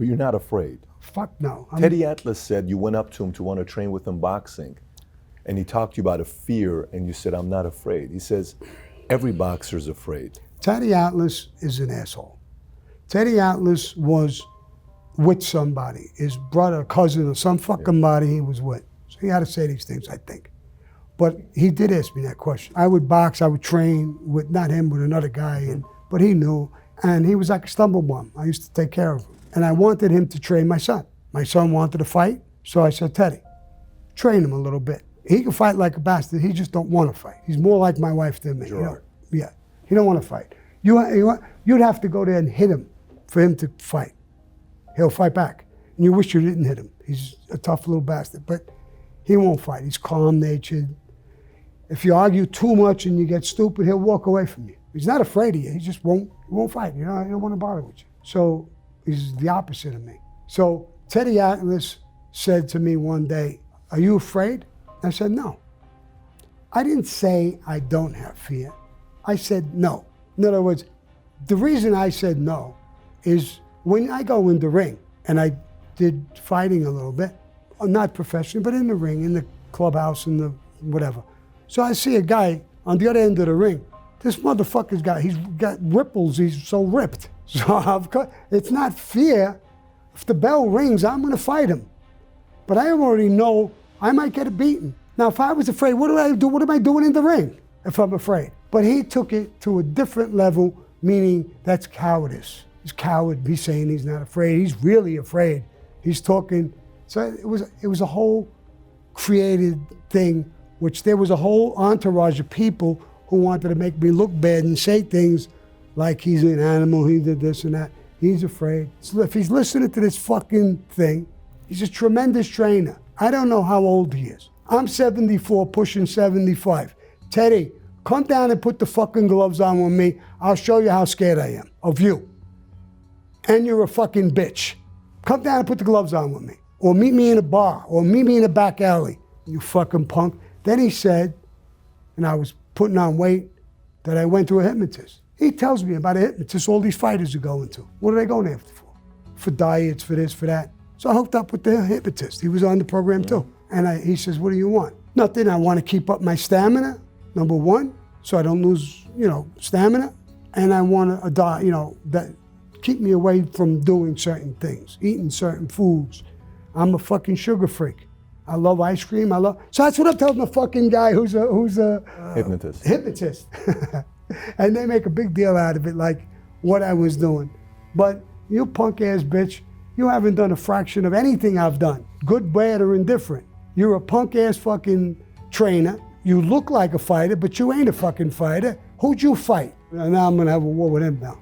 you're not afraid. Fuck no. Teddy Atlas said you went up to him to want to train with him boxing, and he talked to you about a fear, and you said, I'm not afraid. He says, every boxer's afraid. Teddy Atlas is an asshole. Teddy Atlas was with somebody, his brother, cousin, or some fucking body he was with. So he had to say these things, I think. But he did ask me that question. I would box, I would train with, not him, with another guy, but he knew. And he was like a stumble bum. I used to take care of him. And I wanted him to train my son. My son wanted to fight, so I said, Teddy, train him a little bit. He can fight like a bastard, he just don't want to fight. He's more like my wife than me. Sure. You know? Yeah, he don't want to fight. You'd have to go there and hit him for him to fight. He'll fight back. And you wish you didn't hit him. He's a tough little bastard, but he won't fight. He's calm-natured. If you argue too much and you get stupid, he'll walk away from you. He's not afraid of you. He just won't fight. You know, he don't want to bother with you. So he's the opposite of me. So Teddy Atlas said to me one day, are you afraid? I said, no. I didn't say I don't have fear. I said no. In other words, the reason I said no is when I go in the ring, and I did fighting a little bit, not professionally, but in the ring, in the clubhouse, in the whatever. So I see a guy on the other end of the ring. This motherfucker's he's got ripples, he's so ripped. So it's not fear. If the bell rings, I'm gonna fight him. But I already know I might get a beating. Now, if I was afraid, what do I do? What am I doing in the ring if I'm afraid? But he took it to a different level, meaning that's cowardice. He's coward, he's saying he's not afraid. He's really afraid. He's talking. So it was a whole created thing, which there was a whole entourage of people who wanted to make me look bad and say things like he's an animal, he did this and that. He's afraid. So if he's listening to this fucking thing, he's a tremendous trainer. I don't know how old he is. I'm 74, pushing 75. Teddy, come down and put the fucking gloves on with me. I'll show you how scared I am of you. And you're a fucking bitch. Come down and put the gloves on with me. Or meet me in a bar, or meet me in a back alley, you fucking punk. Then he said, and I was putting on weight, that I went to a hypnotist. He tells me about a hypnotist all these fighters are going to. What are they going after for? For diets, for this, for that. So I hooked up with the hypnotist. He was on the program too. And he says, what do you want? Nothing, I want to keep up my stamina, number one, so I don't lose, stamina. And I want a diet, that keep me away from doing certain things, eating certain foods. I'm a fucking sugar freak. I love ice cream, so that's what I'm telling the fucking guy who's a hypnotist. And they make a big deal out of it, like what I was doing. But you punk ass bitch, you haven't done a fraction of anything I've done, good, bad, or indifferent. You're a punk ass fucking trainer. You look like a fighter, but you ain't a fucking fighter. Who'd you fight? Now I'm gonna have a war with him now.